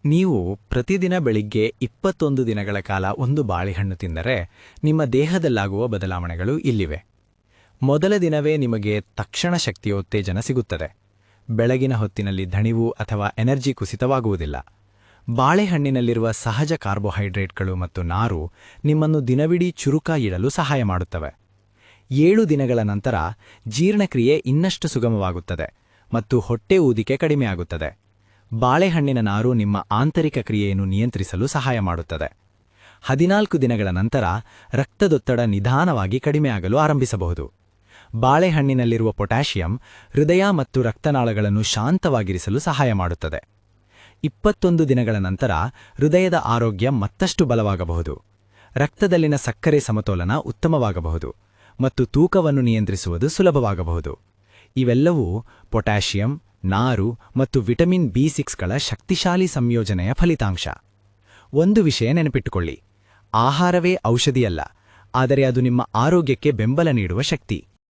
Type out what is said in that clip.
ನೀವು ಪ್ರತಿದಿನ ಬೆಳಿಗ್ಗೆ 21 ದಿನಗಳ ಕಾಲ ಒಂದು ಬಾಳೆಹಣ್ಣು ತಿಂದರೆ ನಿಮ್ಮ ದೇಹದಲ್ಲಾಗುವ ಬದಲಾವಣೆಗಳು ಇಲ್ಲಿವೆ. ಮೊದಲ ದಿನವೇ ನಿಮಗೆ ತಕ್ಷಣ ಶಕ್ತಿಯೋತ್ತೇಜನ ಸಿಗುತ್ತದೆ. ಬೆಳಗಿನ ಹೊತ್ತಿನಲ್ಲಿ ದಣಿವು ಅಥವಾ ಎನರ್ಜಿ ಕುಸಿತವಾಗುವುದಿಲ್ಲ. ಬಾಳೆಹಣ್ಣಿನಲ್ಲಿರುವ ಸಹಜ ಕಾರ್ಬೋಹೈಡ್ರೇಟ್ಗಳು ಮತ್ತು ನಾರು ನಿಮ್ಮನ್ನು ದಿನವಿಡೀ ಚುರುಕ ಇಡಲು ಸಹಾಯ ಮಾಡುತ್ತವೆ. 7 ದಿನಗಳ ನಂತರ ಜೀರ್ಣಕ್ರಿಯೆ ಇನ್ನಷ್ಟು ಸುಗಮವಾಗುತ್ತದೆ ಮತ್ತು ಹೊಟ್ಟೆ ಊದಿಕೆ ಕಡಿಮೆಯಾಗುತ್ತದೆ. ಬಾಳೆಹಣ್ಣಿನ ನಾರು ನಿಮ್ಮ ಆಂತರಿಕ ಕ್ರಿಯೆಯನ್ನು ನಿಯಂತ್ರಿಸಲು ಸಹಾಯ ಮಾಡುತ್ತದೆ. 14 ದಿನಗಳ ನಂತರ ರಕ್ತದೊತ್ತಡ ನಿಧಾನವಾಗಿ ಕಡಿಮೆಯಾಗಲು ಆರಂಭಿಸಬಹುದು. ಬಾಳೆಹಣ್ಣಿನಲ್ಲಿರುವ ಪೊಟ್ಯಾಷಿಯಂ ಹೃದಯ ಮತ್ತು ರಕ್ತನಾಳಗಳನ್ನು ಶಾಂತವಾಗಿರಿಸಲು ಸಹಾಯ ಮಾಡುತ್ತದೆ. 21 ದಿನಗಳ ನಂತರ ಹೃದಯದ ಆರೋಗ್ಯ ಮತ್ತಷ್ಟು ಬಲವಾಗಬಹುದು. ರಕ್ತದಲ್ಲಿನ ಸಕ್ಕರೆ ಸಮತೋಲನ ಉತ್ತಮವಾಗಬಹುದು ಮತ್ತು ತೂಕವನ್ನು ನಿಯಂತ್ರಿಸುವುದು ಸುಲಭವಾಗಬಹುದು. ಇವೆಲ್ಲವೂ ಪೊಟ್ಯಾಷಿಯಂ, ನಾರು ಮತ್ತು ವಿಟಮಿನ್ ಬಿ6ಗಳ ಶಕ್ತಿಶಾಲಿ ಸಂಯೋಜನೆಯ ಫಲಿತಾಂಶ. ಒಂದು ವಿಷಯ ನೆನಪಿಟ್ಟುಕೊಳ್ಳಿ, ಆಹಾರವೇ ಔಷಧಿಯಲ್ಲ, ಆದರೆ ಅದು ನಿಮ್ಮ ಆರೋಗ್ಯಕ್ಕೆ ಬೆಂಬಲ ನೀಡುವ ಶಕ್ತಿ.